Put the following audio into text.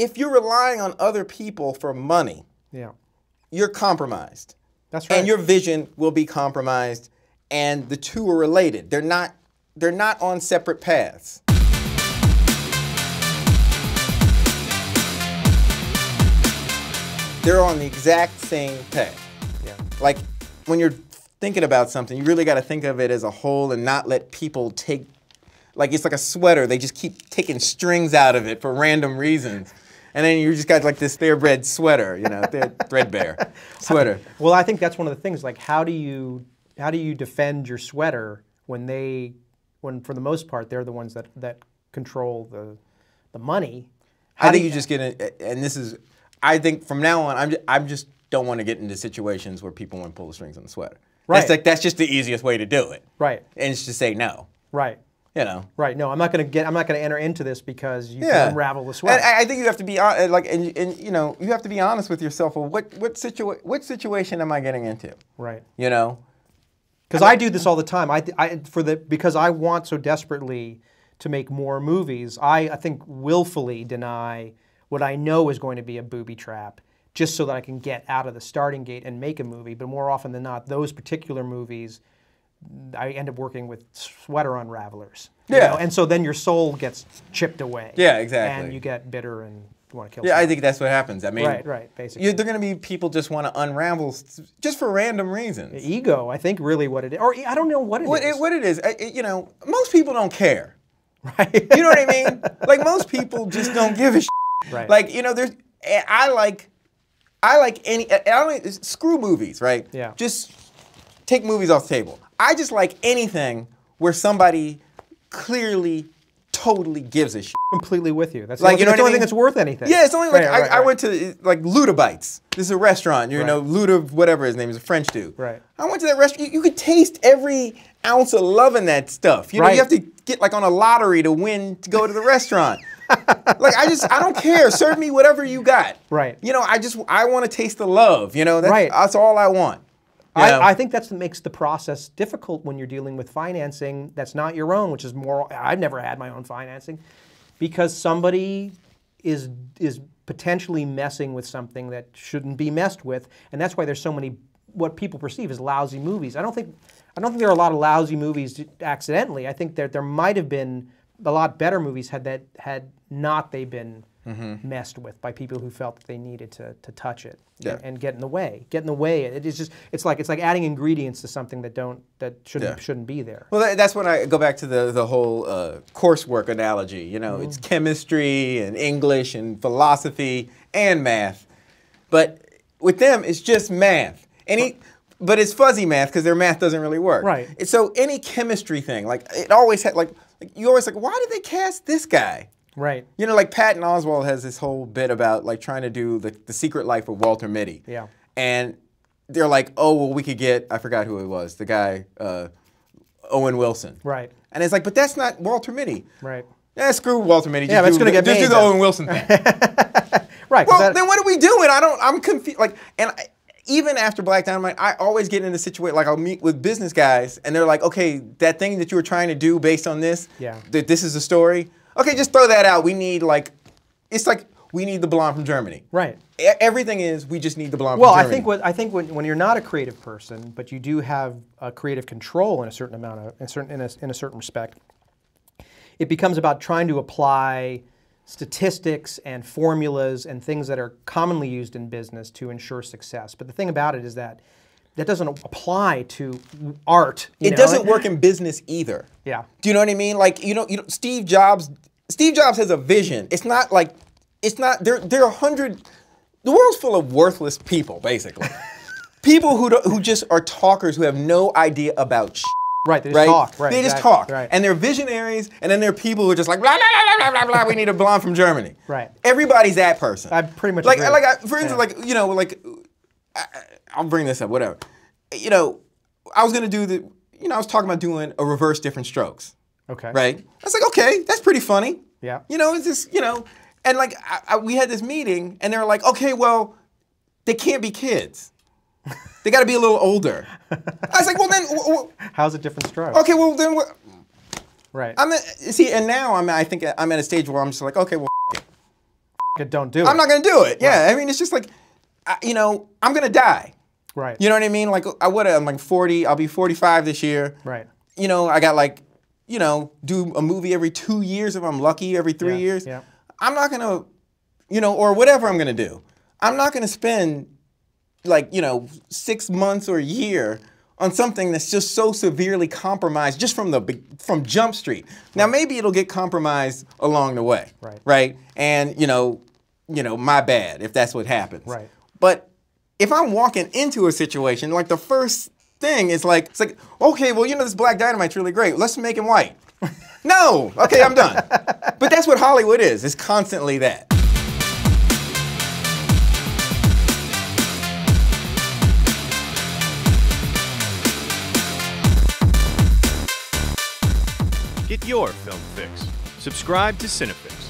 if you're relying on other people for money, you're compromised. That's right. And your vision will be compromised, and the two are related. They're not on separate paths. They're on the exact same path. Yeah. Like when you're thinking about something, you really got to think of it as a whole and not let people take, like it's like a sweater. They just keep taking strings out of it for random reasons. And then you just got like this thoroughbred sweater, you know, threadbare sweater. Well, I think that's one of the things. Like, how do you defend your sweater when for the most part they're the ones that control the money? I think you just get in, and this is, I think from now on, I just don't want to get into situations where people want to pull the strings on the sweater. Right. That's just the easiest way to do it. Right. And it's to say no. Right. You know. Right. No, I'm not going to enter into this because you can unravel the sweater. And I think you have to be like, and you know, you have to be honest with yourself. Well, what situation am I getting into? Right. You know. Because I do this all the time. Because I want so desperately to make more movies. I think willfully deny what I know is going to be a booby trap, just so that I can get out of the starting gate and make a movie. But more often than not, those particular movies, I end up working with sweater unravelers. You know? And so then your soul gets chipped away. Yeah, exactly. And you get bitter and you want to kill someone. I think that's what happens. I mean, right, basically. They're going to be people just want to unravel just for random reasons. Ego, I think, really what it is. Or I don't know what it is. What it is. You know, most people don't care. Right. You know what I mean? Like, most people just don't give a shit. Right. Like, you know, I like screw movies, right? Yeah. Just take movies off the table. I just like anything where somebody clearly, totally gives a shit. Completely with you. That's like, the only thing that's worth anything. Yeah, it's only like, I went to like Luda Bites. This is a restaurant, you know, Luda, whatever his name is, a French dude. Right. I went to that restaurant. You could taste every ounce of love in that stuff. You know, you have to get like on a lottery to win to go to the restaurant. Like, I don't care. Serve me whatever you got. Right. You know, I want to taste the love. You know, that's all I want. I think that's what makes the process difficult when you're dealing with financing that's not your own, which is more, I've never had my own financing, because somebody is potentially messing with something that shouldn't be messed with, and that's why there's so many, what people perceive as lousy movies. I don't think there are a lot of lousy movies accidentally. I think there might have been a lot better movies had not they been messed with by people who felt that they needed to touch it and get in the way. Get in the way. It's like adding ingredients to something that shouldn't be there. Well, that's when I go back to the whole coursework analogy. You know, it's chemistry and English and philosophy and math, but with them it's just math. But it's fuzzy math because their math doesn't really work. Right. So any chemistry thing, like it always had like you always like, why did they cast this guy? Right. You know, like Patton Oswalt has this whole bit about like trying to do the Secret Life of Walter Mitty. Yeah. And they're like, oh, well, we could get, I forgot who it was, the guy, Owen Wilson. Right. And it's like, but that's not Walter Mitty. Right. Yeah, screw Walter Mitty. Yeah, that's going to get made. Just do the Owen Wilson thing. Right. Well, then what are we doing? I'm confused. Like, even after Black Dynamite, I always get in the situation, like I'll meet with business guys and they're like, okay, that thing that you were trying to do based on this, that this is the story. Okay, just throw that out. We need it's like we need the blonde from Germany. Right. Everything is, we just need the blonde from Germany. Well, I think when you're not a creative person, but you do have a creative control in a certain amount of, in a certain respect, it becomes about trying to apply statistics and formulas and things that are commonly used in business to ensure success. But the thing about it is that doesn't apply to art. It doesn't work in business either. Yeah. Do you know what I mean? Like, you know, Steve Jobs has a vision. It's not, there are 100, the world's full of worthless people, basically. People who just are talkers who have no idea about shit. Right, they just talk. Right, they just talk. Right. And they're visionaries, and then there are people who are just like, blah, blah, blah, blah, blah, blah, we need a blonde from Germany. Right. Everybody's that person. I pretty much agree. For instance, like, you know, like, I'll bring this up, whatever. You know, I was going to do I was talking about doing a reverse different strokes. Okay. Right? I was like, okay, that's pretty funny. Yeah. You know, it's just, you know, and like, we had this meeting, and they were like, okay, they can't be kids. They got to be a little older. I was like, well then, how's a different stroke? Okay, well then, right. See, and now I think I'm at a stage where I'm just like, okay, well, don't do it. I'm not gonna do it. Yeah, I mean, it's just like, you know, I'm gonna die. Right. You know what I mean? Like, I'm like 40. I'll be 45 this year. Right. You know, I got like, you know, do a movie every 2 years if I'm lucky, every 3 years. Yeah. I'm not gonna, you know, or whatever I'm gonna do. I'm not gonna spend like, you know, 6 months or a year on something that's just so severely compromised just from Jump Street. Now maybe it'll get compromised along the way. Right. Right? And you know, my bad if that's what happens. Right. But if I'm walking into a situation, like the first thing is like, it's like, okay, well, you know, this Black Dynamite's really great. Let's make him white. No, okay, I'm done. But that's what Hollywood is. It's constantly that. Get your film fix. Subscribe to CineFix.